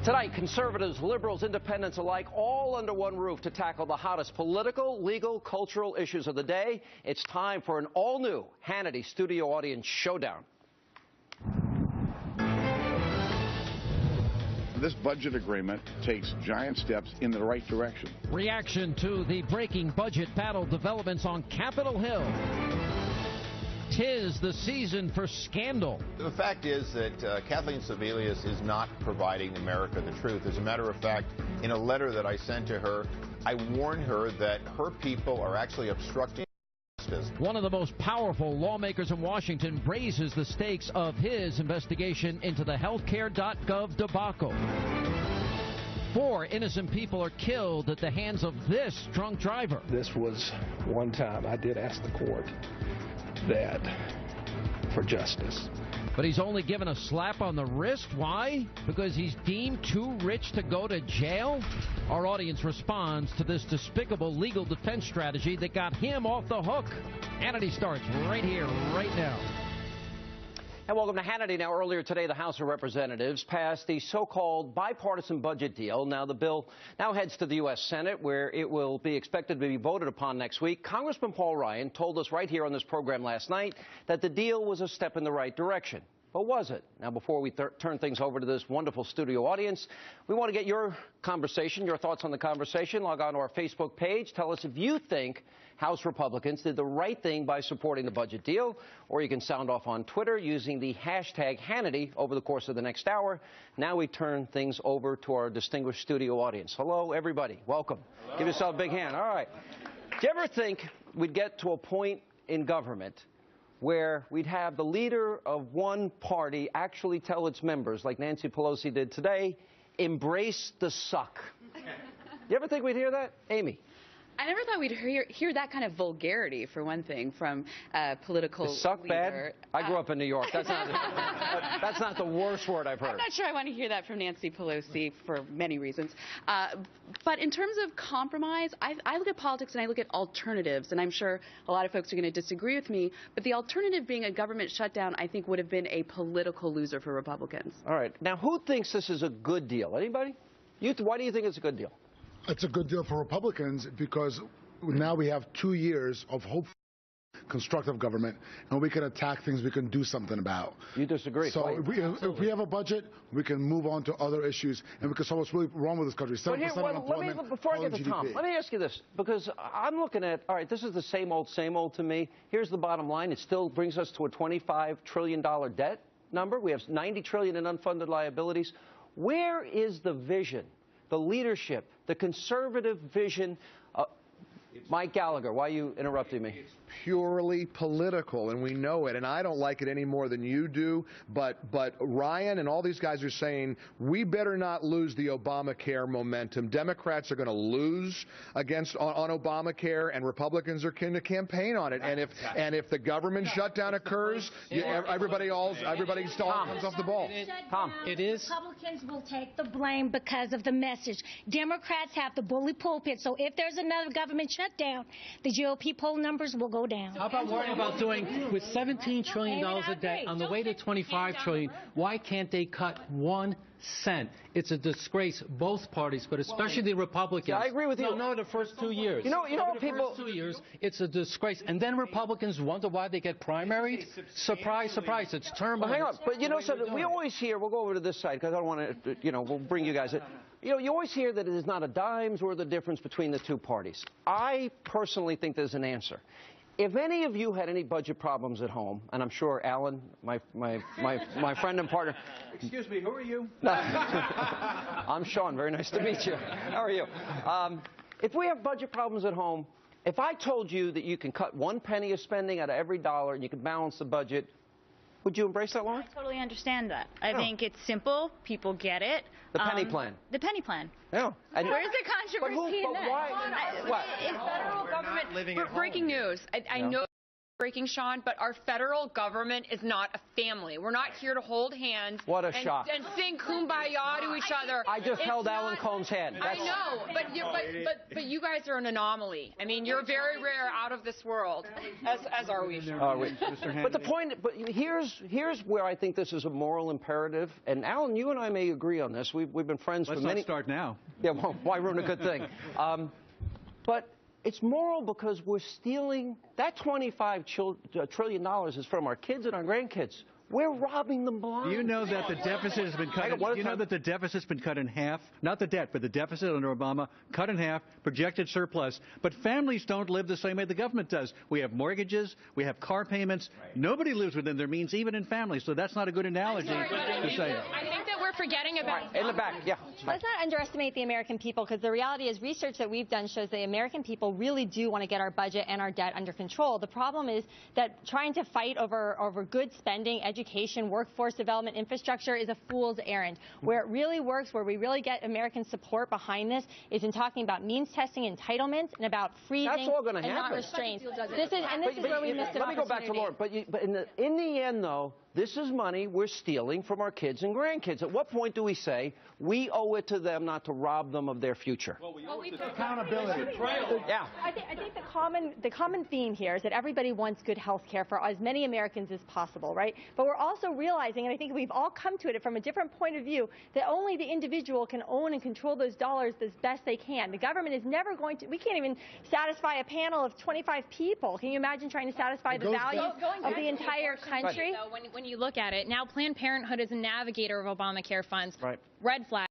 Tonight, conservatives, liberals, independents alike, all under one roof to tackle the hottest political, legal, cultural issues of the day. It's time for an all-new Hannity studio audience showdown. This budget agreement takes giant steps in the right direction. Reaction to the breaking budget battle developments on Capitol Hill. 'Tis the season for scandal. The fact is that Kathleen Sebelius is not providing America the truth. As a matter of fact, in a letter that I sent to her, I warned her that her people are actually obstructing justice. One of the most powerful lawmakers in Washington raises the stakes of his investigation into the healthcare.gov debacle. 4 innocent people are killed at the hands of this drunk driver. This was one time I did ask the court that for justice. But he's only given a slap on the wrist. Why? Because he's deemed too rich to go to jail? Our audience responds to this despicable legal defense strategy that got him off the hook. Hannity starts right here, right now. And welcome to Hannity. Now, earlier today, the House of Representatives passed the so-called bipartisan budget deal. Now, the bill now heads to the U.S. Senate, where it will be expected to be voted upon next week. Congressman Paul Ryan told us right here on this program last night that the deal was a step in the right direction. But was it? Now, before we turn things over to this wonderful studio audience, we want to get your conversation, your thoughts on the conversation. Log on to our Facebook page. Tell us if you think House Republicans did the right thing by supporting the budget deal, or you can sound off on Twitter using the hashtag Hannity over the course of the next hour. Now we turn things over to our distinguished studio audience. Hello, everybody. Welcome. Hello. Give yourself a big hand. All right. Do you ever think we'd get to a point in government where we'd have the leader of one party actually tell its members, like Nancy Pelosi did today, embrace the suck? You ever think we'd hear that? Amy? I never thought we'd hear that kind of vulgarity, for one thing, from a political Is suck leader. Bad? I grew up in New York. That's not the worst word I've heard. I'm not sure I want to hear that from Nancy Pelosi for many reasons. But in terms of compromise, I look at politics and I look at alternatives, and I'm sure a lot of folks are going to disagree with me, but the alternative being a government shutdown, I think, would have been a political loser for Republicans. All right. Now, who thinks this is a good deal? Anybody? Why do you think it's a good deal? It's a good deal for Republicans because now we have 2 years of hopeful constructive government, and we can attack things we can do something about. You disagree? So if we have a budget, we can move on to other issues, and we can solve what's really wrong with this country. 7% unemployment. Before I get to Tom, let me ask you this, because I'm looking at, all right, this is the same old to me. Here's the bottom line. It still brings us to a $25 trillion debt number. We have $90 trillion in unfunded liabilities. Where is the vision, the leadership, the conservative vision? Mike Gallagher, why are you interrupting me? It's purely political, and we know it, and I don't like it any more than you do, but Ryan and all these guys are saying we better not lose the Obamacare momentum. Democrats are going to lose on Obamacare, and Republicans are going to campaign on it. And if the government shutdown occurs, everybody comes off the ball. Tom, it is. Republicans will take the blame because of the message. Democrats have the bully pulpit, so if there's another government shutdown, the GOP poll numbers will go down. How about worrying about doing with $17 trillion a day on the way to $25 trillion? Why can't they cut 1 cent? It's a disgrace, both parties, but especially the Republicans. Yeah, I agree with you. No, the first 2 years. You know, people. First 2 years, it's a disgrace, and then Republicans wonder why they get primaried. Surprise, surprise! It's term. Well, hang on, but you know something. We always hear. We'll go over to this side because I don't want to. We'll bring you guys in. You always hear that it is not a dime's worth of difference between the two parties. I personally think there's an answer. If any of you had any budget problems at home, and I'm sure Alan, my friend and partner. Excuse me, who are you? I'm Sean. Very nice to meet you. How are you? If we have budget problems at home, if I told you that you can cut 1 penny of spending out of every dollar and you can balance the budget, would you embrace that, Lauren? I totally understand that. I think it's simple. People get it. The penny plan. The penny plan. Yeah. And where's the controversy in that? What? Federal government. Breaking news. I know breaking, Sean, but our federal government is not a family. We're not here to hold hands What a shock. and sing kumbaya to each other. I just held Alan Combs' hand. I know, but you guys are an anomaly. I mean, you're very rare, out of this world, as are we, Sean. But the point, but here's where I think this is a moral imperative. And Alan, you and I may agree on this. We've been friends for many. Let's not start now. Yeah, well, why ruin a good thing? But it's moral because we're stealing. That $25 trillion is from our kids and our grandkids. We're robbing them blind. Do you know that the deficit has been cut? Do you know that the deficit's been cut in half? Not the debt, but the deficit under Obama cut in half, projected surplus. But families don't live the same way the government does. We have mortgages, we have car payments. Right. Nobody lives within their means, even in families. So that's not a good analogy to say. I think that we're forgetting about in the back. Yeah. Let's not underestimate the American people, because the reality is research that we've done shows the American people really do want to get our budget and our debt under control. The problem is that trying to fight over good spending, education, workforce development, infrastructure is a fool's errand. Where it really works, where we really get American support behind this, is in talking about means testing, entitlements, and about freezing and not restraints. This is where we missed an opportunity. Let me go back to Lauren. But in the end, though, this is money we're stealing from our kids and grandkids. At what point do we say we owe it to them not to rob them of their future? Well, we owe it to accountability. Yeah. I think the common theme here is that everybody wants good health care for as many Americans as possible, right? But we're also realizing, and I think we've all come to it from a different point of view, that only the individual can own and control those dollars as best they can. The government is never going to. We can't even satisfy a panel of 25 people. Can you imagine trying to satisfy the values of the entire country? When you look at it, now Planned Parenthood is a navigator of Obamacare funds. Right. Red flag.